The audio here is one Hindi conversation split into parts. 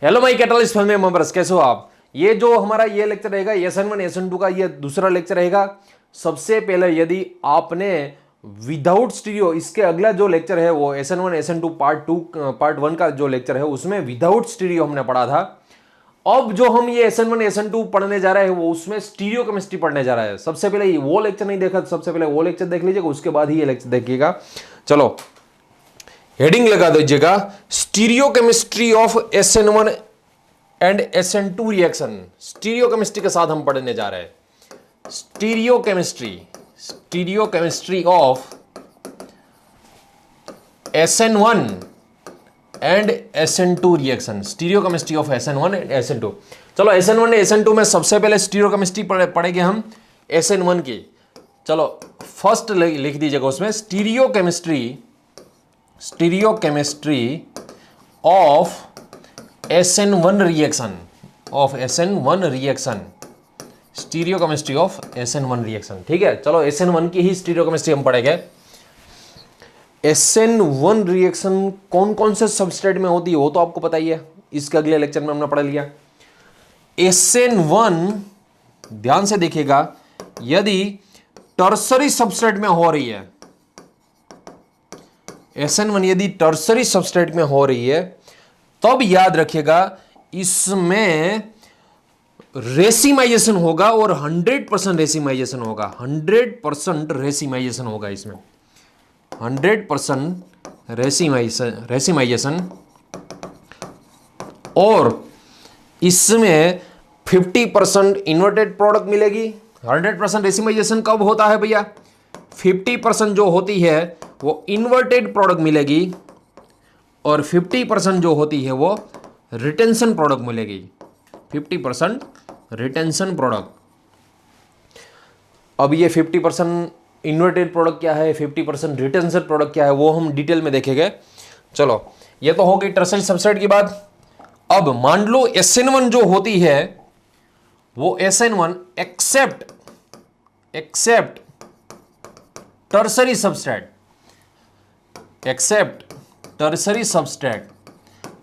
हेलो माई कैटलिस्ट फैमिली मेंबर्स, कैसे हो आप। ये जो हमारा ये लेक्चर रहेगा SN1 SN2 का ये दूसरा लेक्चर रहेगा। सबसे पहले यदि आपने विदाउट स्टीरियो, इसके अगला जो लेक्चर है वो SN1 SN2 पार्ट 1 का जो लेक्चर है उसमें विदाउट स्टीरियो हमने पढ़ा था। अब जो हम ये SN1 SN2 पढ़ने जा रहे हैं वो उसमें स्टीरियो केमिस्ट्री पढ़ने जा रहा है। सबसे पहले वो लेक्चर नहीं देखा, सबसे पहले वो लेक्चर देख लीजिएगा, उसके बाद ही ये लेक्चर देखिएगा। चलो हेडिंग लगा दीजिएगा, stereo chemistry of SN1 and SN2 reaction. Stereo chemistry के साथ हम पढ़ने जा रहे हैं। Stereo chemistry of SN1 and SN2 reaction. Stereo chemistry of SN1 and SN2। चलो SN1 SN2 में सबसे पहले स्टीरियो केमिस्ट्री पढ़ेंगे हम SN1 की। चलो फर्स्ट लिख दीजिएगा उसमें, stereo chemistry of SN1 reaction, stereo chemistry of SN1 reaction. ठीक है, चलो SN1 की ही स्टीरियो केमिस्ट्री हम पढ़ेंगे। SN1 रिएक्शन कौन कौन से सबस्ट्रेट में होती है वो तो आपको पता ही है, इसके अगले लेक्चर में हमने पढ़ लिया। SN1 ध्यान से देखिएगा, यदि टर्सरी सबस्ट्रेट में हो रही है, SN1 यदि टर्सरी सबस्ट्रेट में हो रही है तब याद रखिएगा इसमें रेसिमाइजेशन होगा और 100% रेसिमाइजेशन होगा। 100% रेसिमाइजेशन होगा इसमें, 100% रेसिमाइजेशन। और इसमें 50% इन्वर्टेड प्रोडक्ट मिलेगी। 100% रेसिमाइजेशन कब होता है भैया? 50% जो होती है वो इन्वर्टेड प्रोडक्ट मिलेगी और 50% जो होती है वो रिटेंशन प्रोडक्ट मिलेगी। 50% रिटेंशन प्रोडक्ट। अब ये 50% इन्वर्टेड प्रोडक्ट क्या है, 50% रिटेंशन प्रोडक्ट क्या है, वो हम डिटेल में देखेंगे। चलो ये तो हो गई टर्सरी सबस्ट्रेट की बात। अब मान लो SN1 जो होती है वो SN1 एक्सेप्ट टर्सरी सबस्ट्रेट,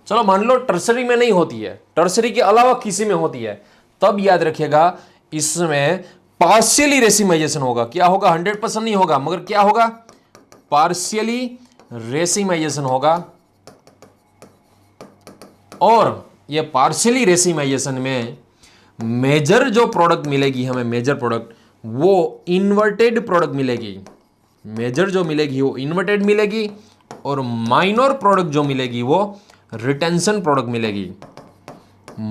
चलो मान लो टर्सरी में नहीं होती है, टर्सरी के अलावा किसी में होती है, तब याद रखिएगा इसमें पार्शियली रेसिमाइजेशन होगा। क्या होगा? 100% नहीं होगा, मगर क्या होगा? पार्शियली रेसिमाइजेशन होगा। और ये पार्शियली रेसिमाइजेशन में मेजर जो प्रोडक्ट मिलेगी हमें, मेजर प्रोडक्ट वो इन्वर्टेड प्रोडक्ट मिलेगी। मेजर जो मिलेगी वो इन्वर्टेड मिलेगी और माइनर प्रोडक्ट जो मिलेगी वो रिटेंशन प्रोडक्ट मिलेगी।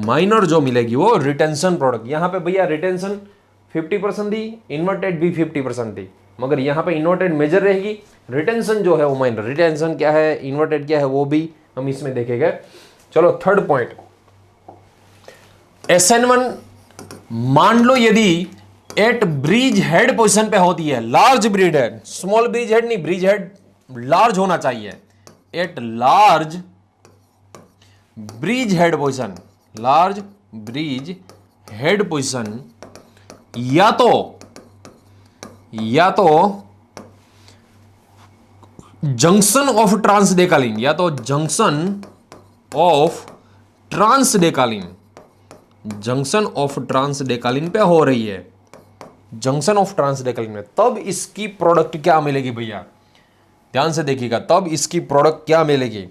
माइनर जो मिलेगी वो रिटेंशन प्रोडक्ट। यहां पे भैया रिटेंशन 50% दी, इन्वर्टेड भी 50% दी, मगर यहां पे इन्वर्टेड मेजर रहेगी, रिटेंशन जो है वो माइनर। रिटेंशन क्या है, इन्वर्टेड क्या है, वो भी हम इसमें देखेंगे। चलो थर्ड पॉइंट, SN1 मान लो यदि एट ब्रिज हेड पोजीशन पे होती है, large bridge head, small bridge head नहीं, ब्रिज हेड लार्ज होना चाहिए। At large bridge head position, large bridge head position, या तो जंक्शन ऑफ ट्रांसडेकालिन, या तो जंक्शन ऑफ ट्रांसडेकालिन पे हो रही है, जंक्शन ऑफ ट्रांसडेकालिन में, तब इसकी प्रोडक्ट क्या मिलेगी भैया? ध्यान से देखिएगा, तब इसकी प्रोडक्ट क्या मिलेगी?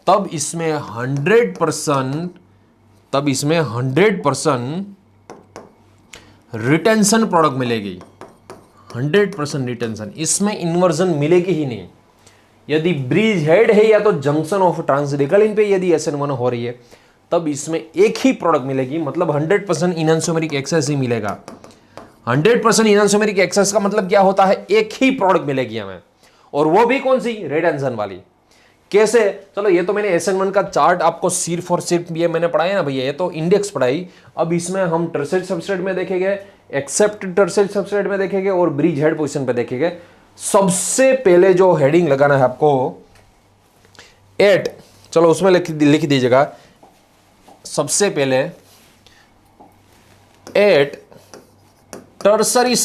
तब इसमें 100% रिटेंशन प्रोडक्ट मिलेगी। 100% रिटेंशन, इसमें इन्वर्जन मिलेगी ही नहीं। यदि ब्रिज हेड है या तो जंक्शन ऑफ ट्रांसडेकालिन पे यदि SN1 हो रही है तब इसमें एक ही प्रोडक्ट मिलेगी, मतलब 100% इनैंसोमेरिक एक्सेस ही मिलेगा। 100% इनैंसोमेरिक एक्सेस का मतलब क्या होता है? एक ही प्रोडक्ट मिलेगी हमें, और वो भी कौन सी? रिटेंशन वाली। कैसे? चलो ये तो मैंने SN1 का चार्ट आपको सिर्फ और सिर्फ ये मैंने पढ़ाया ना भैया, ये तो इंडेक्स पढ़ाई। अब इसमें हम टर्सरी सबस्ट्रेट में देखेंगे, एक्सेप्ट टर्सरी सबस्ट्रेट में देखेंगे और ब्रिज हेड पोजीशन पे देखेंगे। सबसे पहले जो हेडिंग लगाना है आपको, एट, चलो उसमें लिख दीजिएगा, सबसे पहले एट टर्सरी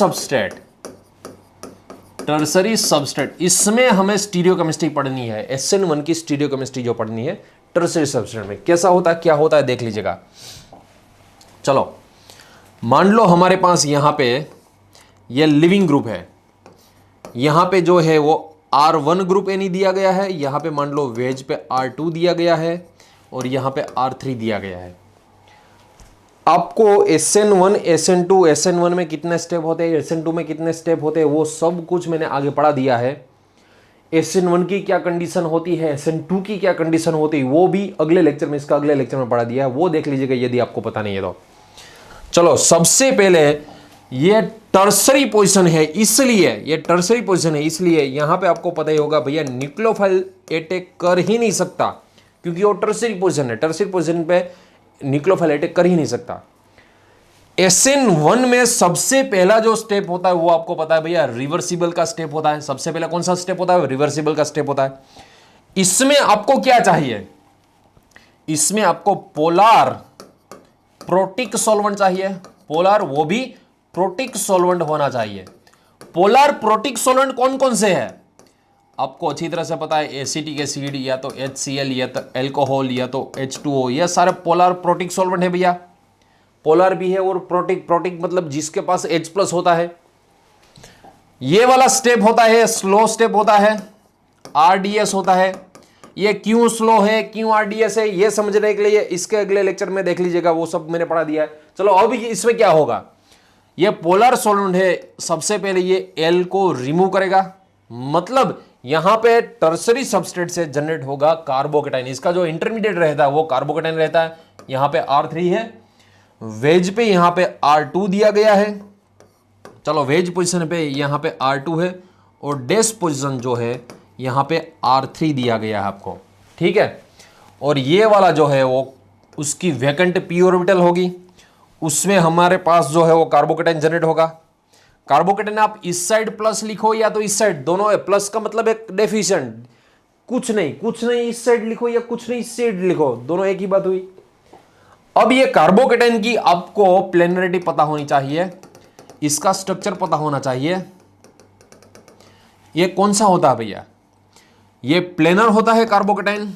सबस्ट्रेट, इसमें हमें स्टीरियो केमिस्ट्री पढ़नी है। SN1 की स्टीरियो केमिस्ट्री जो पढ़नी है टर्सरी सबस्ट्रेट में कैसा होता है, क्या होता है देख लीजिएगा। चलो मान लो हमारे पास यहां पे ये लिविंग ग्रुप है, यहां पे जो है वो R1 ग्रुप एनी दिया गया है, यहां पे मान लो वेज पे R2 दिया गया है और यहां पे R3 दिया गया है। आपको SN1 SN2 SN1 में कितने स्टेप होते हैं, SN2 में कितने स्टेप होते हैं, वो सब कुछ मैंने आगे पढ़ा दिया है। SN1 की क्या कंडीशन होती है, SN2 की क्या कंडीशन होती है, वो भी अगले लेक्चर में, इसका अगले लेक्चर में पढ़ा दिया है, वो देख लीजिएगा यदि आपको पता नहीं है तो। चलो सबसे पहले ये टर्सरी पोजीशन है, इसलिए ये टर्सरी पोजीशन है, इसलिए यहां पे आपको पता ही होगा भैया न्यूक्लियोफाइल अटैक कर ही नहीं सकता, क्योंकि वो टर्सरी पोजीशन है। टर्सरी पोजीशन पे न्यूक्लियोफाइल अटैक कर ही नहीं सकता। SN1 में सबसे पहला जो स्टेप होता है वो आपको पता है भैया रिवर्सिबल का स्टेप होता है। सबसे पहला कौन सा स्टेप होता है, रिवर्सिबल का स्टेप होता है। इसमें आपको क्या चाहिए, इसमें आपको पोलर प्रोटिक सॉल्वेंट चाहिए, पोलर वो भी प्रोटिक सॉल्वेंट होना चाहिए। पोलर प्रोटिक सॉल्वेंट कौन कौन से है आपको अच्छी तरह से पता है, एसिटिक एसिड या तो HCl या तो एल्कोहल या तो H2O, ये सारे पोलर प्रोटिक सॉल्वेंट है भैया। पोलर भी है और प्रोटिक, प्रोटिक मतलब जिसके पास H+ होता है। ये वाला स्टेप होता है स्लो स्टेप होता है, RDS होता है। ये क्यों स्लो है, क्यों RDS है, ये समझने के लिए इसके अगले लेक्चर में देख लीजिएगा, वो सब मैंने पढ़ा दिया है। चलो अब इसमें क्या होगा, ये पोलर सॉल्वेंट है, सबसे पहले ये L को रिमूव करेगा, मतलब यहां पे टर्सरी सबस्ट्रेट से जनरेट होगा कार्बोकेटाइन। इसका जो इंटरमीडिएट रहता है वो कार्बोकेटाइन रहता है। यहां पे R3 है, वेज पे यहां पे R2 दिया गया है। चलो वेज पोजीशन पे यहां पे R2 है और डैश पोजीशन जो है यहां पे R3 दिया गया है आपको, ठीक है। और ये वाला जो है वो उसकी वैकेंट p ऑर्बिटल होगी, उसमें हमारे पास जो है वो कार्बोकेटाइन जनरेट होगा। कार्बोकेटाइन आप इस साइड प्लस लिखो या तो इस साइड, दोनों है। प्लस का मतलब एक डेफिशिएंट, कुछ नहीं इस साइड लिखो या कुछ नहीं इस साइड लिखो, दोनों एक ही बात हुई। अब ये कार्बोकेटाइन की आपको प्लेनरिटी पता होनी चाहिए, इसका स्ट्रक्चर पता होना चाहिए। ये कौन सा होता है भैया, ये प्लेनर होता है कार्बोकेटाइन।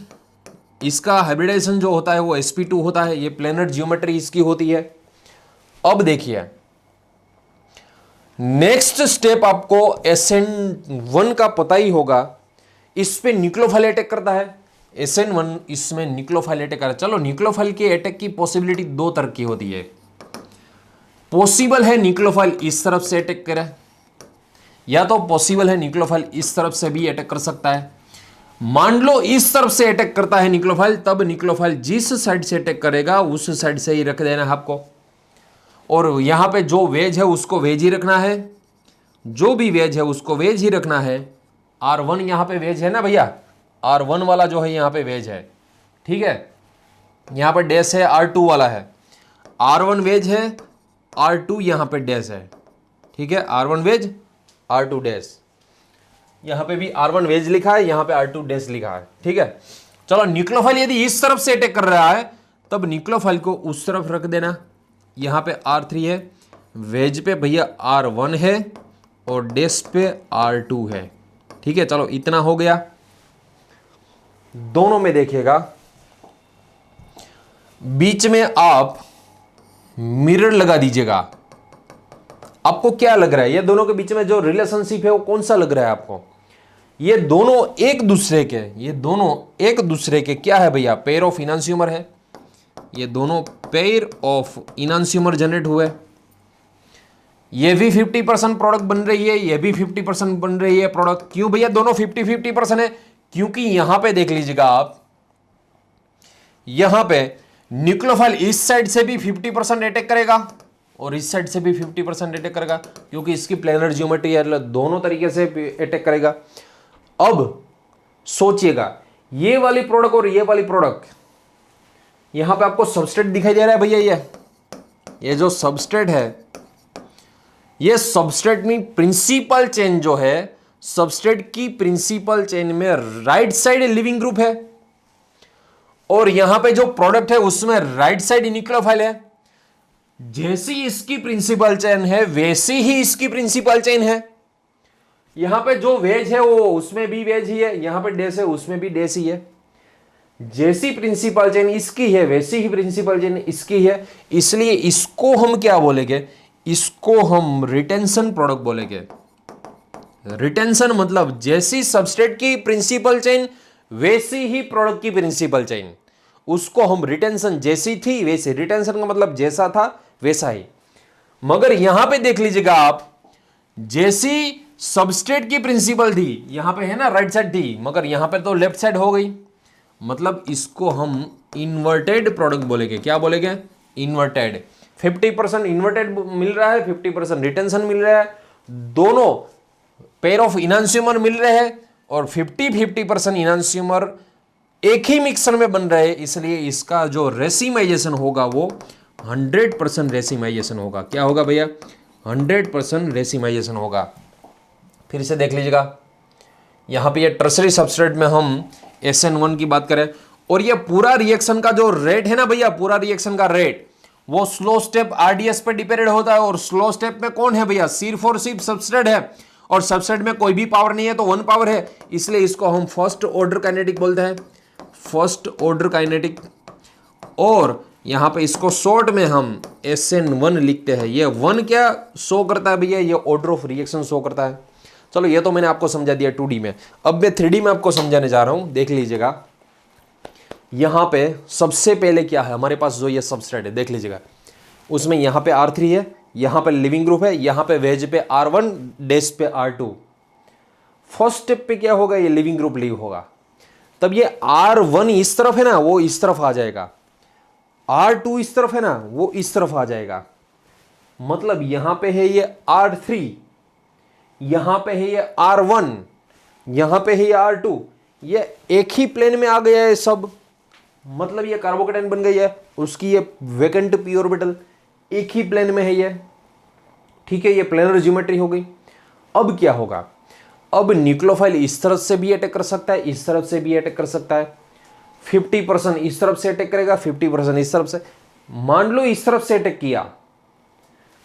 इसका हाइब्रिडाइजेशन जो होता है वो sp2 होता है, ये प्लेनर जियोमेट्री इसकी होती है। अब देखिए नेक्स्ट स्टेप आपको SN1 का पता ही होगा, इस पे न्यूक्लियोफाइल अटैक करता है। SN1 इसमें न्यूक्लियोफाइल अटैक कर, चलो न्यूक्लियोफाइल के अटैक की पॉसिबिलिटी दो तरह की होती है। पॉसिबल है न्यूक्लियोफाइल इस तरफ से अटैक करे, या तो पॉसिबल है न्यूक्लियोफाइल इस तरफ से भी अटैक कर सकता है। मान लो इस तरफ से अटैक करता है न्यूक्लियोफाइल, तब न्यूक्लियोफाइल जिस साइड से अटैक करेगा उस साइड से ही रख देना है आपको। और यहां पे जो वेज है उसको वेज ही रखना है, जो भी वेज है उसको वेज ही रखना है। R1 यहां पे वेज है ना भैया, R1 वाला जो है यहां पे वेज है, ठीक है। यहां पे डैश है, R2 वाला है, R1 वेज है, R2 यहां पे डैश है, ठीक है। R1 वेज, R2 डैश, यहां पे भी R1 वेज लिखा है, यहां पे R2 डैश लिखा है, ठीक है। चलो न्यूक्लियोफाइल यदि इस तरफ से अटैक कर रहा है तब न्यूक्लियोफाइल को उस तरफ रख देना। यहां पे R3 है, वेज पे भैया R1 है और डैश पे R2 है, ठीक है। चलो इतना हो गया। दोनों में देखिएगा बीच में आप मिरर लगा दीजिएगा। आपको क्या लग रहा है, ये दोनों के बीच में जो रिलेशनशिप है वो कौन सा लग रहा है आपको? ये दोनों एक दूसरे के, ये दोनों एक दूसरे के क्या है भैया, पेयर ऑफ इनांशियोमर है। ये दोनों पेयर ऑफ इनांशियोमर जनरेट हुए। ये भी 50% प्रोडक्ट बन रही है, ये भी 50% बन रही है प्रोडक्ट। क्यों भैया दोनों 50-50% है? क्योंकि यहां पे देख लीजिएगा आप, यहां पे न्यूक्लियोफाइल इस साइड से भी 50% अटैक करेगा और इस साइड से भी 50% अटैक करेगा, क्योंकि इसकी प्लेनर ज्योमेट्री है, दोनों तरीके से अटैक करेगा। अब सोचिएगा ये वाली प्रोडक्ट और ये वाली प्रोडक्ट, यहां पे आपको सबस्ट्रेट दिखाई दे रहा है भैया, ये जो सबस्ट्रेट है, ये सबस्ट्रेट में प्रिंसिपल चेन जो है, सबस्ट्रेट की प्रिंसिपल चेन में राइट साइड लिविंग ग्रुप है और यहां पे जो प्रोडक्ट है उसमें राइट साइड न्यूक्लियोफाइल है। जैसी इसकी प्रिंसिपल चेन है वैसी ही इसकी प्रिंसिपल चेन है। यहां पे जो वेज है वो उसमें भी वेज ही है, यहां पे डैश है उसमें भी डैश ही है। जैसी प्रिंसिपल चेन इसकी है वैसी ही प्रिंसिपल चेन इसकी है, इसलिए इसको हम क्या बोलेंगे, इसको हम रिटेंशन प्रोडक्ट बोलेंगे। रिटेंशन मतलब जैसी सबस्ट्रेट की प्रिंसिपल चेन वैसी ही प्रोडक्ट की प्रिंसिपल चेन, उसको हम रिटेंशन, जैसी थी वैसी, रिटेंशन का मतलब जैसा था वैसा ही। मगर यहां पे देख लीजिएगा आप, जैसी सबस्ट्रेट की प्रिंसिपल थी, यहां पे है ना राइट साइड थी, मगर यहां पे तो लेफ्ट साइड हो गई, मतलब इसको हम इन्वर्टेड प्रोडक्ट बोलेंगे। क्या बोलेंगे? इन्वर्टेड। 50% इन्वर्टेड मिल रहा है, 50% रिटेंशन मिल रहा है, दोनों पेयर ऑफ इनांशियोमर मिल रहे हैं, और 50% इनांशियोमर एक ही मिक्सर में बन रहे हैं, इसलिए इसका जो रेसिमाइजेशन होगा वो 100% रेसिमाइजेशन होगा। क्या होगा भैया? 100% रेसिमाइजेशन होगा। फिर से देख लीजिएगा, यहां पे ये टर्सरी सबस्ट्रेट में हम SN1 की बात करें, और ये पूरा रिएक्शन का जो रेट है ना भैया, पूरा रिएक्शन का रेट वो स्लो स्टेप RDS पे डिपेंडेंट होता है। और स्लो स्टेप में कौन है भैया? सिर्फ सबस्ट्रेट है, और सबस्ट्रेट में कोई भी पावर नहीं है तो 1 पावर है, इसलिए इसको हम फर्स्ट ऑर्डर काइनेटिक बोलते हैं, फर्स्ट ऑर्डर काइनेटिक। और यहां पे इसको शॉर्ट में हम SN1 लिखते हैं। ये 1 क्या शो करता है भैया? ये ऑर्डर ऑफ रिएक्शन शो करता है। चलो ये तो मैंने आपको समझा दिया 2D में, अब मैं 3D में आपको समझाने जा रहा हूं। देख लीजिएगा, यहां पे सबसे पहले क्या है हमारे पास, जो ये सबस्ट्रेट है देख लीजिएगा, उसमें यहां पे R3 है, यहां पे लिविंग ग्रुप है, यहां पे वेज पे R1, डैश पे R2। फर्स्ट स्टेप पे क्या होगा? ये लिविंग ग्रुप लीव होगा, तब ये R1 इस तरफ है ना, वो इस तरफ आ जाएगा, R2 इस तरफ है ना, वो इस तरफ आ जाएगा। मतलब यहां पे है ये R3, यहां पे है ये R1, यहां पे है ये R2, ये एक ही प्लेन में आ गया है सब। मतलब ये कार्बोकेटाइन बन गई है, उसकी ये वैकेंट पी ऑर्बिटल एक ही प्लेन में है ये, ठीक है, ये प्लेनर ज्योमेट्री हो गई। अब क्या होगा? अब न्यूक्लियोफाइल इस तरफ से भी अटैक कर सकता है, इस तरफ से भी अटैक कर सकता है। 50% इस तरफ से अटैक करेगा, 50% इस तरफ से। मान लो इस तरफ से अटैक किया,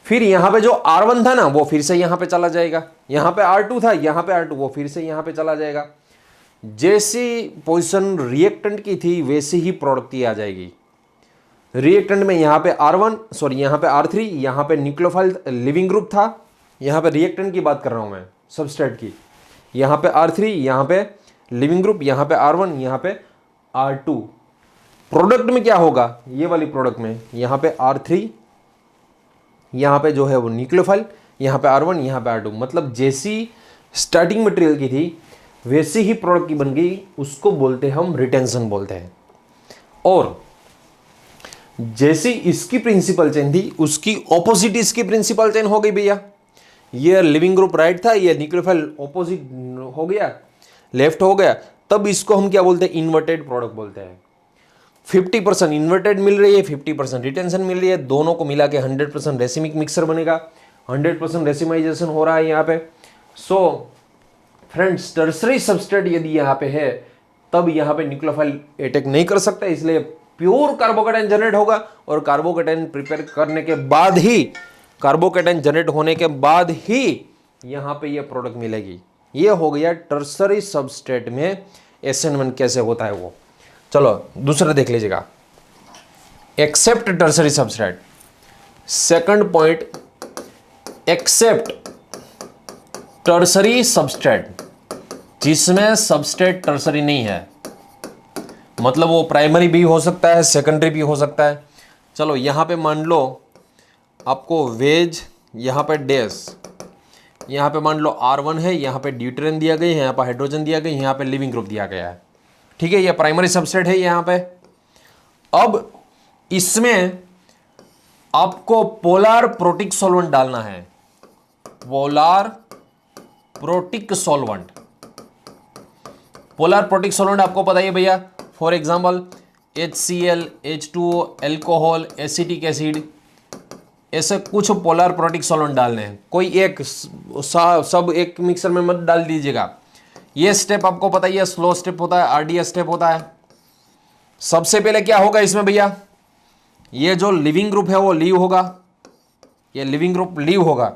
फिर यहां पे जो R1 था ना वो फिर से यहां पे चला जाएगा, यहां पे R2 था, यहां पे R2, वो फिर से यहां पे चला जाएगा। जैसी पोजीशन रिएक्टेंट की थी वैसी ही प्रोडक्ट की आ जाएगी। रिएक्टेंट में यहां पे यहां पे R3, यहां पे न्यूक्लियोफाइल लिविंग ग्रुप था, यहां पे रिएक्टेंट की बात कर रहा हूं मैं, सबस्ट्रेट की। यहां पे R3, यहां पे लिविंग ग्रुप, यहां पे R1, यहां पे R2। प्रोडक्ट में क्या होगा? ये वाली प्रोडक्ट में यहां पे R3, यहां पे जो है वो न्यूक्लियोफाइल, यहां पे R1, यहां पे R2। मतलब जैसी स्टार्टिंग मटेरियल की थी वैसी ही प्रोडक्ट की बन गई, उसको बोलते हैं हम रिटेंशन बोलते हैं। और जैसी इसकी प्रिंसिपल चेन थी उसकी ऑपोजिट इसकी प्रिंसिपल चेन हो गई भैया। ये लिविंग ग्रुप राइट था, ये न्यूक्लियोफाइल ऑपोजिट हो गया, लेफ्ट हो गया, तब इसको हम क्या बोलते हैं? इन्वर्टेड प्रोडक्ट बोलते हैं। 50% इन्वर्टेड मिल रही है, 50% रिटेंशन मिल रही है, दोनों को मिला के 100% रेसिमिक मिक्सर बनेगा, 100% रेसिमाइजेशन हो रहा है यहाँ पे। सो फ्रेंड्स, टर्सरी सबस्ट्रेट यदि यहाँ पे है तब यहाँ पे न्यूक्लियोफाइल अटैक नहीं कर सकता, इसलिए प्योर कार्बोकेटाइन जनरेट होगा, और कार्बोकेटाइन प्रिपेयर करने के बाद ही, कार्बोकेटाइन जनरेट होने के बाद ही यहाँ पे ये प्रोडक्ट मिलेगी। ये हो गया टर्सरी सबस्ट्रेट में SN1 कैसे होता है वो। चलो दूसरा देख लीजिएगा, except tertiary substrate. Second point, except tertiary substrate, जिसमें सबस्ट्रेट टर्सरी नहीं है, मतलब वो प्राइमरी भी हो सकता है, सेकेंडरी भी हो सकता है। चलो यहां पे मान लो आपको वेज, यहां पे डैश, यहां पे मान लो R1 है, यहां पे ड्यूटेरिन दिया गया है, यहां पे हाइड्रोजन दिया गया है, यहां पे लिविंग ग्रुप दिया गया है, ठीक है, ये प्राइमरी सबस्ट्रेट है यहां पे। अब इसमें आपको पोलर प्रोटिक सॉल्वेंट डालना है, polar protic solvent. Polar protic solvent आपको पता ही है भैया, for example HCl, H2O, alcohol, acetic acid, ऐसे कुछ पोलर प्रोटिक सॉल्वेंट डालने हैं। कोई एक, सब एक मिक्सर में मत डाल दीजिएगा। ये स्टेप आपको पता ही है, स्लो स्टेप होता है, RDS स्टेप होता है। सबसे पहले क्या होगा इसमें भैया? ये जो लिविंग ग्रुप है वो लीव होगा, ये लिविंग ग्रुप लीव होगा,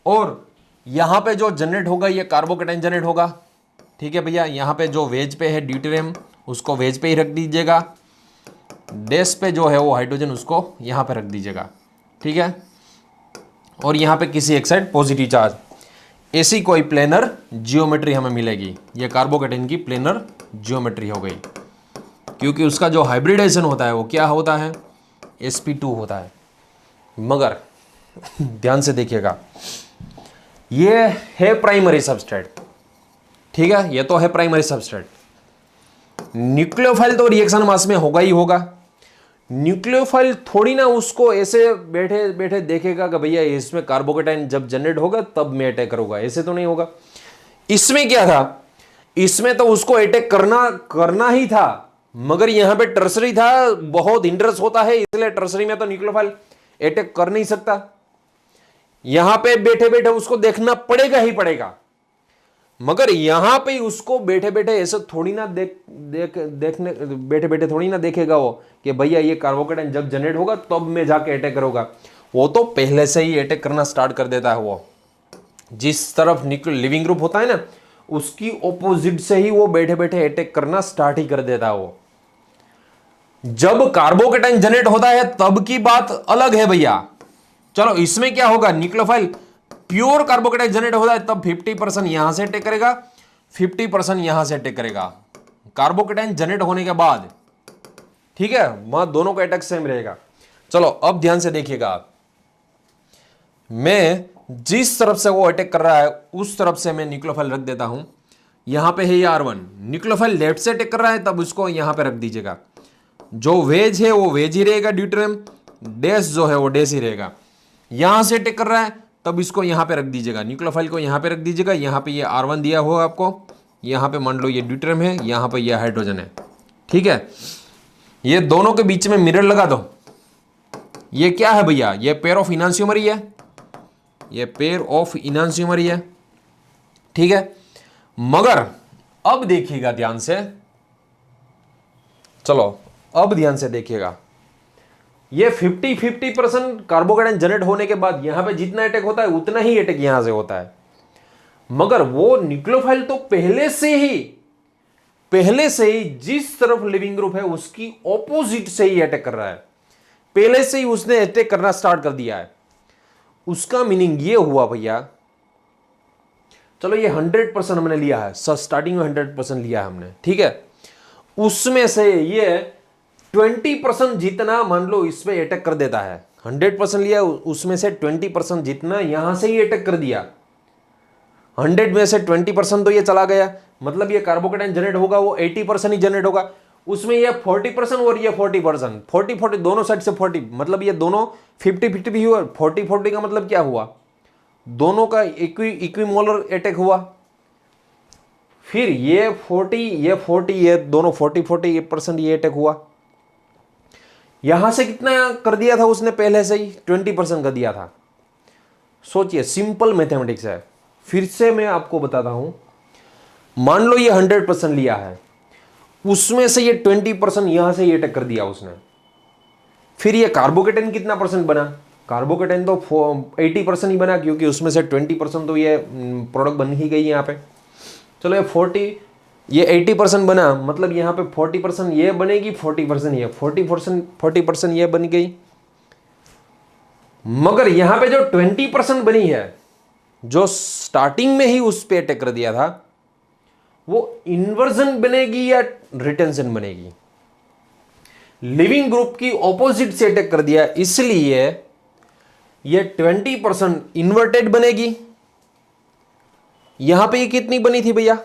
और यहां पे जो जनरेट होगा ये कार्बोकेटाइन जनरेट होगा, ठीक है भैया। यहां पे जो वेज पे है ड्यूटेरियम, उसको वेज पे ही रख दीजिएगा, डैश पे जो है वो हाइड्रोजन उसको यहाँ पे रख दीजिएगा, ठीक है। और यहाँ पे किसी एक साइड पॉजिटिव चार्ज, ऐसी कोई प्लेनर जियोमेट्री हमें मिलेगी। ये कार्बोकेटाइन की प्लेनर जियोमेट्री हो गई, क्योंकि उसका जो हाइब्रिडाइजेशन होता है वो क्या होता है, sp2 होता है। मगर ध्यान से देखिएगा, ये है प्राइमरी सबस्ट्रेट, ठीक है, ये तो है प्राइमरी सबस्ट्रेट। न्यूक्लियोफाइल तो रिएक्शन मास में होगा ही होगा। न्यूक्लियोफाइल थोड़ी ना उसको ऐसे बैठे बैठे देखेगा कि भैया इसमें कार्बोकेटाइन जब जनरेट होगा तब मैं अटैक करूंगा, ऐसे तो नहीं होगा। इसमें क्या था, इसमें तो उसको अटैक करना ही था, मगर यहां पे टर्सरी था, बहुत इंटरेस्ट होता है, इसलिए टर्सरी में तो न्यूक्लियोफाइल अटैक कर नहीं सकता। यहां पे बैठे बैठे उसको देखना पड़ेगा ही पड़ेगा, मगर यहां पे उसको बैठे बैठे ऐसे थोड़ी ना देखने बैठे बैठे थोड़ी ना देखेगा वो कि भैया ये कार्बोकेटाइन जब जनरेट होगा तब मैं जाके अटैक करूंगा। वो तो पहले से ही अटैक करना स्टार्ट कर देता है। वो जिस तरफ लिविंग ग्रुप होता है ना, उसकी ऑपोजिट से ही वो बैठे बैठे अटैक करना स्टार्ट ही कर देता है। वो जब कार्बोकेटाइन जनरेट होता है तब की बात अलग है भैया। चलो इसमें क्या होगा, न्यूक्लियोफाइल प्योर कार्बोकेटाइन जनरेट होता है तब 50% यहां से अटैक करेगा, 50% यहां से अटैक करेगा कार्बोकेटाइन जनरेट होने के बाद, ठीक है। वहां दोनों का अटैक सेम रहेगा। चलो अब ध्यान से देखिएगा, मैं जिस तरफ से वो अटैक कर रहा है उस तरफ से मैं न्यूक्लियोफाइल रख देता हूं। यहां पे है ये R1, न्यूक्लियोफाइल लेफ्ट से अटैक कर रहा है तब उसको यहां पे रख दीजिएगा। जो वेज है वो वेज ही रहेगा, ड्यूटेरियम डैश जो है वो डैश ही रहेगा। यहां से अटैक कर रहा है तब इसको यहां पे रख दीजिएगा, न्यूक्लियोफाइल को यहां पे रख दीजिएगा। यहां पे ये R1 दिया हुआ आपको, यहां पे मान लो ये ड्यूटेरियम है, यहां पे ये हाइड्रोजन है, ठीक है। ये दोनों के बीच में मिरर लगा दो। ये क्या है भैया, ये पेयर ऑफ इनांशियोमरी है, ये पेयर ऑफ इनांशियोमरी है, ठीक है। मगर अब देखिएगा ध्यान से, चलो अब ध्यान से देखिएगा, ये 50-50% कार्बोकेटाइन जनरेट होने के बाद यहां पे जितना अटैक होता है उतना ही अटैक यहां से होता है। मगर वो न्यूक्लियोफाइल तो पहले से ही जिस तरफ लिविंग ग्रुप है उसकी ऑपोजिट से ही अटैक कर रहा है, पहले से ही उसने अटैक करना स्टार्ट कर दिया है। उसका मीनिंग ये हुआ भैया, चलो ये 100% हमने लिया है, स्टार्टिंग में 100% लिया है हमने, ठीक है। उसमें से ये 20% जितना मान लो इसमें अटैक कर देता है, 100% लिया, उसमें से 20% जितना यहां से ही अटैक कर दिया। 100 में से 20% तो ये चला गया, मतलब ये कार्बोकेटाइन जनरेट होगा वो 80% ही जनरेट होगा। उसमें ये 40% और ये 40%, 40-40 दोनों साइड से 40, मतलब ये दोनों 50-50 भी हुआ। 40-40 का मतलब क्या हुआ, दोनों का इक्विमोलर अटैक हुआ। फिर ये 40 ये दोनों 40-40% ये अटैक हुआ। यहां से कितना कर दिया था उसने, पहले से ही 20% कर दिया था। सोचिए, सिंपल मैथमेटिक्स है। फिर से मैं आपको बताता हूं, मान लो ये 100% लिया है, उसमें से ये 20% यहां से ये अटैक कर दिया उसने। फिर ये कार्बोकेटाइन कितना परसेंट बना, कार्बोकेटाइन तो 80% ही बना, क्योंकि उसमें से 20% तो ये प्रोडक्ट बन ही गई यहां पे। चलो ये 80% बना, मतलब यहाँ पे 40% ये बनेगी, 40% ये, 40% ये बन गई। मगर यहाँ पे जो 20% बनी है, जो स्टार्टिंग में ही उस पे अटैक कर दिया था, वो इन्वर्जन बनेगी या रिटेंशन बनेगी। लिविंग ग्रुप की ऑपोजिट से अटैक कर दिया, इसलिए ये 20% इन्वर्टेड बनेगी। यहां पे ये कितनी बनी थी भैया,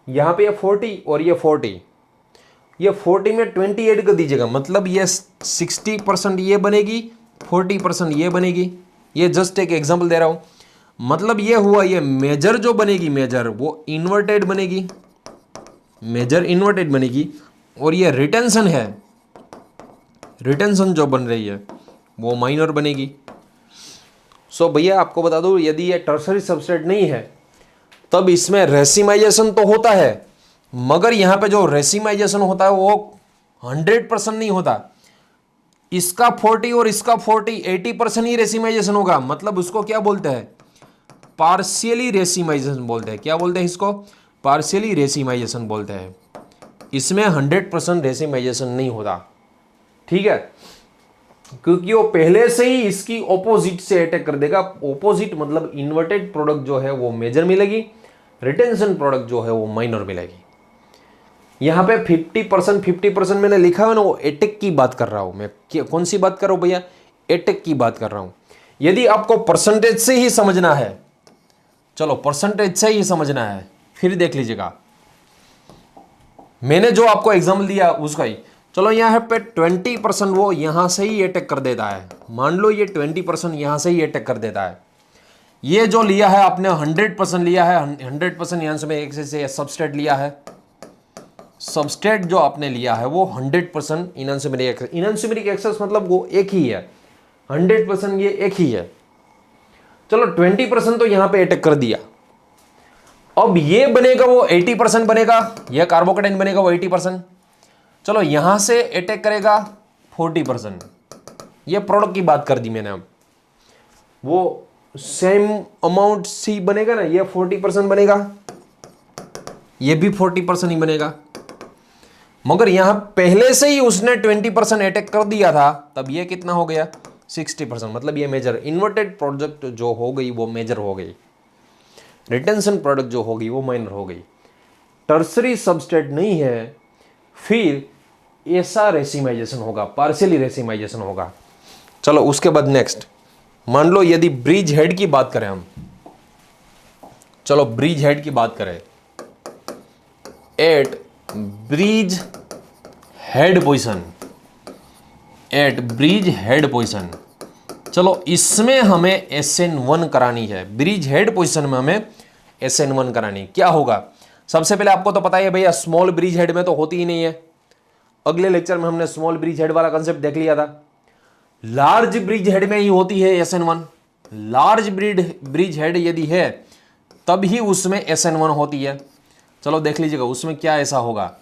यहां पे ये 40 और ये 40, ये 40 में 20 ऐड कर दीजिएगा, मतलब ये 60% ये बनेगी, 40% ये बनेगी। ये जस्ट एक एग्जांपल दे रहा हूं, मतलब ये हुआ, ये मेजर जो बनेगी, मेजर वो इन्वर्टेड बनेगी, मेजर इन्वर्टेड बनेगी। और ये रिटेंशन है, रिटेंशन जो बन रही है वो माइनर बनेगी। सो भैया आपको बता दूं, यदि ये टर्सरी सबस्ट्रेट नहीं है तब इसमें रेसिमाइजेशन तो होता है, मगर यहां पे जो रेसिमाइजेशन होता है वो 100% नहीं होता। इसका 40 और इसका 40, 80% ही रेसिमाइजेशन होगा। मतलब उसको क्या बोलते हैं, पार्शियली रेसिमाइजेशन बोलते हैं। क्या बोलते हैं इसको, पार्शियली रेसिमाइजेशन बोलते हैं। इसमें 100% रेसिमाइजेशन नहीं होता, ठीक है, क्योंकि वो पहले से ही इसकी ऑपोजिट से अटैक कर देगा। ऑपोजिट मतलब इन्वर्टेड प्रोडक्ट जो है वो मेजर मिलेगी, रिटेंशन प्रोडक्ट जो है वो माइनर मिलेगी। यहाँ पे 50% मैंने लिखा है ना, वो अटैक की बात कर रहा हूं मैं। कौन सी बात कर रहा हूं भैया? अटैक की बात कर रहा हूं। यदि आपको परसेंटेज से ही समझना है, चलो परसेंटेज से ही समझना है, फिर देख लीजिएगा, मैंने जो आपको एग्जाम्पल दिया उसका ही। चलो यहाँ पे 20% वो यहां से ही अटैक कर देता है। मान लो ये 20% यहां से ही अटैक कर देता है। ये जो लिया है आपने 100% लिया है, 100% यहां से एक से सबस्ट्रेट लिया है। सबस्ट्रेट जो आपने लिया है वो 100% इनएंसिमेरिक एक्सेस, इनएंसिमेरिक एक्सेस मतलब वो एक ही है, 100% ये एक ही है। चलो 20% तो यहां पे अटैक कर दिया। अब ये बनेगा वो 80% बनेगा, ये कार्बोकेटाइन बनेगा वो 80%। चलो यहां से अटैक करेगा 40%। ये प्रोडक्ट की बात कर दी मैंने। अब वो सेम अमाउंट सी बनेगा ना, ये 40% बनेगा, ये भी 40% ही बनेगा। मगर यहां पहले से ही उसने 20% अटैक कर दिया था, तब ये कितना हो गया? 60%। मतलब ये मेजर इन्वर्टेड प्रोडक्ट जो हो गई वो मेजर हो गई, रिटेंशन प्रोडक्ट जो होगी वो माइनर हो गई। टर्सरी सबस्ट्रेट नहीं है, फिर ऐसा रेसिमाइजेशन होगा, पार्शियली रेसिमाइजेशन होगा। चलो उसके बाद नेक्स्ट, मान लो यदि ब्रिज हेड की बात करें हम, चलो ब्रिज हेड की बात करें, at bridgehead position, at bridgehead position, चलो इसमें हमें SN1 करानी है। ब्रिज हेड पोजीशन में हमें SN1 करानी, क्या होगा? सबसे पहले आपको तो पता ही है भैया, स्मॉल ब्रिज हेड में तो होती ही नहीं है। अगले लेक्चर में हमने स्मॉल ब्रिज हेड वाला कंसेप्ट देख लिया था। लार्ज ब्रिज हेड में ही होती है SN1। लार्ज ब्रिज हेड यदि है तब ही उसमें SN1 होती है। चलो देख लीजिएगा उसमें क्या ऐसा होगा।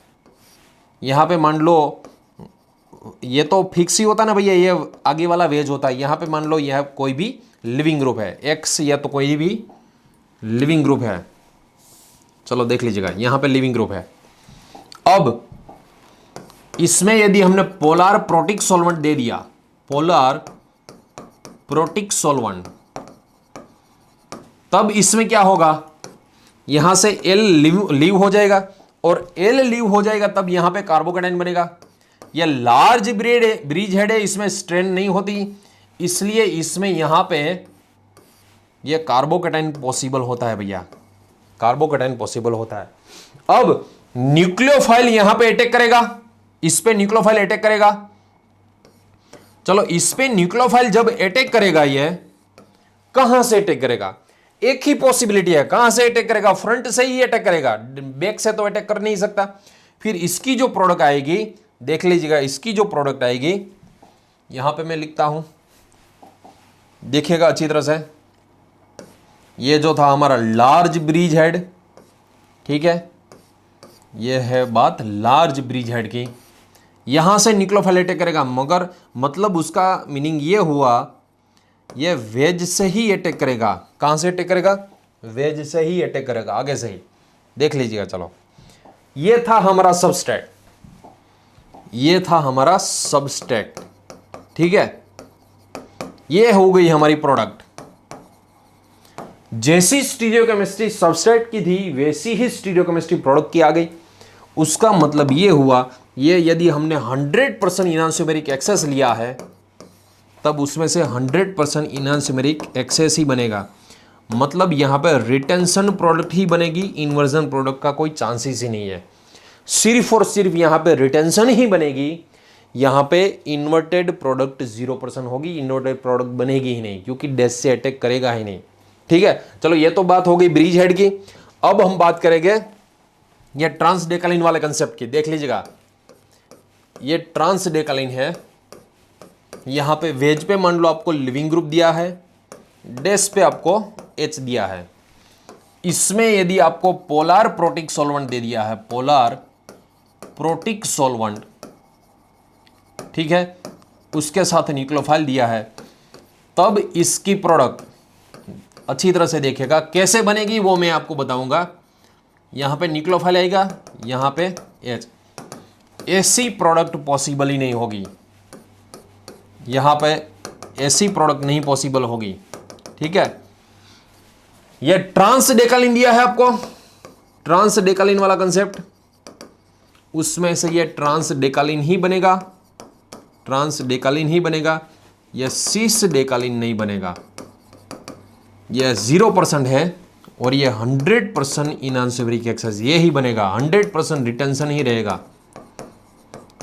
यहां पे मान लो ये तो फिक्स ही होता ना भैया, ये आगे वाला वेज होता है। यहां पे मान लो यह कोई भी लिविंग ग्रुप है, X या तो कोई भी लिविंग ग्रुप है। चलो देख लीजिएगा यहां पे लिविंग ग्रुप है। अब इसमें यदि हमने पोलर प्रोटिक सॉल्वेंट दे दिया, पोलर प्रोटिक सॉल्वेंट, तब इसमें क्या होगा? यहां से L लीव हो जाएगा, और L लीव हो जाएगा तब यहां पे कार्बोकेटाइन बनेगा। यह लार्ज ब्रिज हेड है, इसमें स्ट्रेन नहीं होती, इसलिए इसमें यहां पे यह कार्बोकेटाइन पॉसिबल होता है भैया, कार्बोकेटाइन पॉसिबल होता है। अब न्यूक्लियोफाइल यहां पे अटैक करेगा, इस पे न्यूक्लियोफाइल अटैक करेगा। चलो इस पे न्यूक्लियोफाइल जब अटैक करेगा, ये कहां से अटैक करेगा? एक ही पॉसिबिलिटी है, कहां से अटैक करेगा? फ्रंट से ही अटैक करेगा, बैक से तो अटैक कर नहीं सकता। फिर इसकी जो प्रोडक्ट आएगी, देख लीजिएगा इसकी जो प्रोडक्ट आएगी, यहां पे मैं लिखता हूं, देखिएगा अच्छी तरह से। ये जो था हमारा लार्ज ब्रिज हेड, ठीक है, ये है बात लार्ज ब्रिज हेड की। यहां से न्यूक्लियोफाइल अटैक करेगा, मगर मतलब उसका मीनिंग ये हुआ, ये वेज से ही अटैक करेगा। कहां से अटैक करेगा? वेज से ही अटैक करेगा, आगे से ही। देख लीजिएगा। चलो ये था हमारा सबस्ट्रेट, ये था हमारा सबस्ट्रेट, ठीक है, ये हो गई हमारी प्रोडक्ट। जैसी स्टीरियोकेमिस्ट्री सबस्ट्रेट की थी, वैसी ही स्टीरियोकेमिस्ट्री प्रोडक्ट की आ गई। उसका मतलब ये हुआ, ये यदि हमने 100% इनएंसिमेरिक एक्सेस लिया है, तब उसमें से 100% इनएंसिमेरिक एक्सेस ही बनेगा। मतलब यहां पे रिटेंशन प्रोडक्ट ही बनेगी, इन्वर्जन प्रोडक्ट का कोई चांसेस ही नहीं है। सिर्फ और सिर्फ यहां पे रिटेंशन ही बनेगी, यहां पे इन्वर्टेड प्रोडक्ट 0% होगी, इन्वर्टेड प्रोडक्ट बनेगी ही नहीं, क्योंकि डैश से अटैक करेगा ही नहीं, ठीक है। चलो ये तो बात हो गई ब्रिज हेड की। अब हम बात करेंगे ये ट्रांसडेकालिन वाले कंसेप्ट की। देख लीजिएगा, ये ट्रांसडेकालिन है। यहां पे वेज पे मान लो आपको लिविंग ग्रुप दिया है, डैश पे आपको H दिया है। इसमें यदि आपको पोलर प्रोटिक सॉल्वेंट दे दिया है, पोलर प्रोटिक सॉल्वेंट, ठीक है, उसके साथ न्यूक्लियोफाइल दिया है, तब इसकी प्रोडक्ट अच्छी तरह से देखिएगा कैसे बनेगी, वो मैं आपको बताऊंगा। यहां पे न्यूक्लियोफाइल आएगा, यहां पे H, ऐसी प्रोडक्ट पॉसिबल ही नहीं होगी, यहां पे ऐसी प्रोडक्ट नहीं पॉसिबल होगी। ठीक है, ये ट्रांसडेकालिन दिया है आपको, ट्रांसडेकालिन वाला कंसेप्ट, उसमें से ये ट्रांसडेकालिन ही बनेगा, ट्रांसडेकालिन ही बनेगा, यह सिसडेकालिन नहीं बनेगा। यह 0% है और ये 100% इनहांसिवरिक एक्सेस ये ही बनेगा, 100% रिटेंशन ही रहेगा,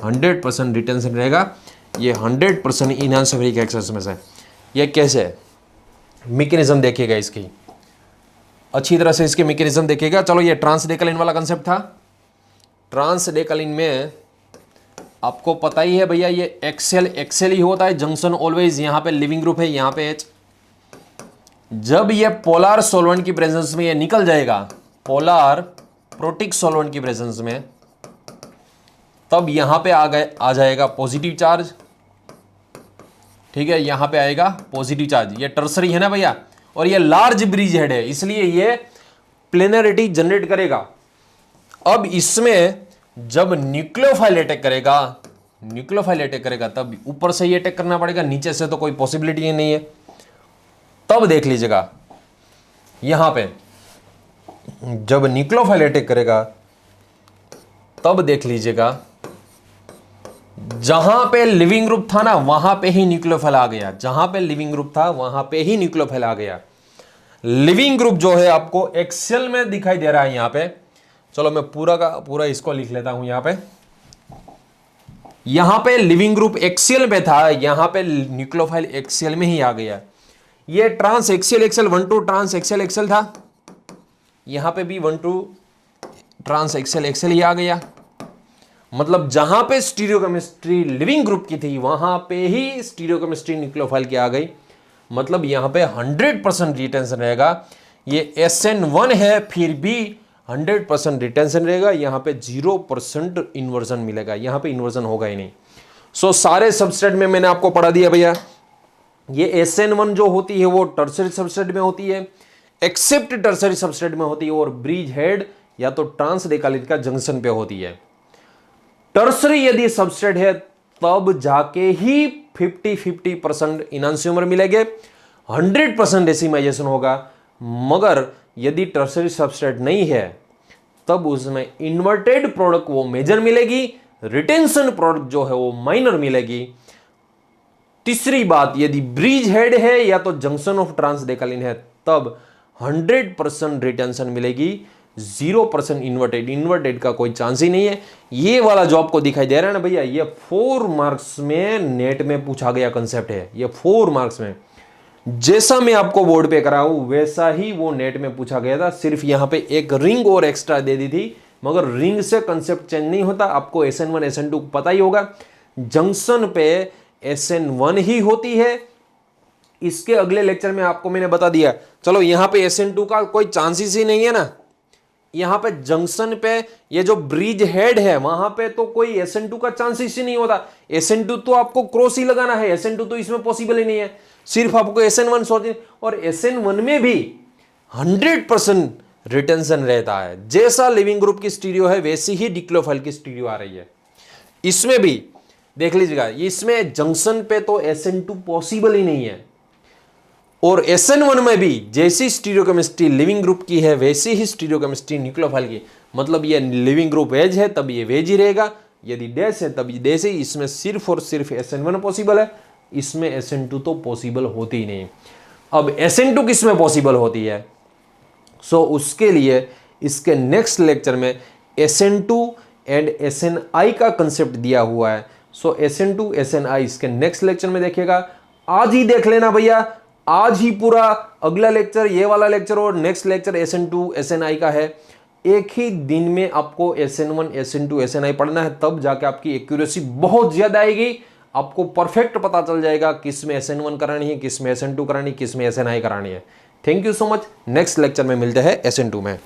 100% रिटेंशन रहेगा, ये 100% इनहांसिवरिक एक्सेस में से। ये कैसे है, मैकेनिज्म देखिएगा इसकी, अच्छी तरह से इसके मैकेनिज्म देखिएगा। चलो, ये ट्रांसडेकालिन वाला कंसेप्ट था। ट्रांसडेकालिन में आपको पता ही है भैया, ये एक्सेल ही होता है, जंक्शन ऑलवेज यहाँ पे लिविंग ग्रुप है, यहाँ पे H। जब ये पोलर सॉल्वेंट की प्रेजेंस में ये निकल जाएगा, पोलर प्रोटिक सॉल्वेंट की प्रेजेंस में, तब यहां पे आ जाएगा पॉजिटिव चार्ज। ठीक है, यहां पे आएगा पॉजिटिव चार्ज, ये टर्सरी है ना भैया, और ये लार्ज ब्रिज हेड है, इसलिए ये प्लेनरिटी जनरेट करेगा। अब इसमें जब न्यूक्लियोफाइल अटैक करेगा, न्यूक्लियोफाइल अटैक करेगा, तब ऊपर से ये अटैक करना पड़ेगा, नीचे से तो कोई पॉसिबिलिटी ही नहीं है। तब देख लीजिएगा, यहां पे जब न्यूक्लियोफाइल अटैक करेगा, तब देख लीजिएगा, जहां पे लिविंग ग्रुप था ना, वहां पे ही न्यूक्लियोफाइल आ गया, जहां पे लिविंग ग्रुप था वहां पे ही न्यूक्लियोफाइल आ गया। लिविंग ग्रुप जो है आपको एक्सेल में दिखाई दे रहा है यहां पे। चलो, मैं पूरा का पूरा इसको लिख लेता हूं। यहां पे लिविंग ग्रुप एक्सेल में था, यहां पे न्यूक्लियोफाइल एक्सेल में ही आ गया। ये ट्रांस एक्सेल 1 ट्रांस एक्सेल था, यहां पे भी 1 ट्रांस एक्सेल ही आ गया। मतलब जहां पे स्टीरियोकेमिस्ट्री लिविंग ग्रुप की थी, वहां पे ही स्टीरियोकेमिस्ट्री न्यूक्लियोफाइल की आ गई। मतलब यहां पे 100% रिटेंशन रहेगा। ये SN1 है, फिर भी 100% रिटेंशन रहेगा। यहां पे 0% इन्वर्जन मिलेगा, यहां पे इन्वर्जन होगा ही नहीं। सो सारे सबस्ट्रेट में मैंने आपको पढ़ा दिया भैया। ये SN1 जो होती है वो टर्सरी सबस्ट्रेट में होती है, एक्सेप्ट टर्सरी सबस्ट्रेट में होती है, और ब्रिज हेड या तो ट्रांसडेकालिन का जंक्शन पे होती है। टर्सरी यदि सबस्ट्रेट है तब जाके ही 50-50% इनहांसियोमर मिलेंगे, 100% डेसिमाइजेशन होगा। मगर यदि टर्सरी सबस्ट्रेट नहीं है तब उसमें इन्वर्टेड प्रोडक्ट वो मेजर मिलेगी, रिटेंशन प्रोडक्ट जो है वो माइनर मिलेगी। तीसरी बात, यदि ब्रिज हेड है या तो जंक्शन ऑफ ट्रांसडेकालिन है, तब 100% रिटेंशन मिलेगी, 0% इन्वर्टेड का कोई चांस ही नहीं है। ये वाला जो आपको दिखाई दे रहा है ना भैया, ये 4 मार्क्स में नेट में पूछा गया कंसेप्ट है। ये 4 मार्क्स में, जैसा मैं आपको बोर्ड पे कराऊं वैसा ही वो नेट में पूछा गया था। सिर्फ यहां पे एक रिंग और एक्स्ट्रा दे दी थी, मगर रिंग से कंसेप्ट चेंज नहीं होता। आपको SN1 SN2 पता ही होगा, जंक्शन पे SN1 ही होती है। इसके अगले लेक्चर में आपको मैंने बता दिया। चलो, यहां पे SN2 का कोई चांसेस ही नहीं है ना, यहां पे जंक्शन पे ये जो ब्रिज हेड है वहां पे तो कोई SN2 का चांसेस ही नहीं होता। SN2 तो आपको क्रॉस ही लगाना है, SN2 तो इसमें पॉसिबल ही नहीं है। सिर्फ आपको SN1 सोचें, और SN1 में भी 100% रिटेंशन रहता है। जैसा लिविंग ग्रुप की स्टीरियो है वैसी ही डिक्लोफाइल की स्टीरियो आ रही है। इसमें भी देख लीजिएगा, इसमें जंक्शन पे तो SN2 पॉसिबल ही नहीं है, और SN1 में भी जैसी स्टीरियोकेमिस्ट्री लिविंग ग्रुप की है वैसी ही स्टीरियोकेमिस्ट्री न्यूक्लियोफाइल की। मतलब ये लिविंग ग्रुप वेज है तब ये वेज ही रहेगा, यदि डैश है तब डैश ही। इसमें सिर्फ और सिर्फ SN1 पॉसिबल है, इसमें SN2 तो पॉसिबल होती ही नहीं। अब SN2 किसमें पॉसिबल होती है? सो उसके लिए इसके नेक्स्ट लेक्चर में SN2 एंड SNI का कंसेप्ट दिया हुआ है। सो SN2 SNI इसके नेक्स्ट लेक्चर में देखिएगा। आज ही देख लेना भैया, आज ही पूरा अगला लेक्चर, ये वाला लेक्चर और नेक्स्ट लेक्चर SN2 SNI का है। एक ही दिन में आपको SN1 SN2 SNI पढ़ना है, तब जाके आपकी एक्यूरेसी बहुत ज्यादा आएगी। आपको परफेक्ट पता चल जाएगा किस में SN1 करानी है, किस में SN2 करानी है, किस में SNI करानी है। Thank you so much. Next lecture में मिलते हैं SN2 में।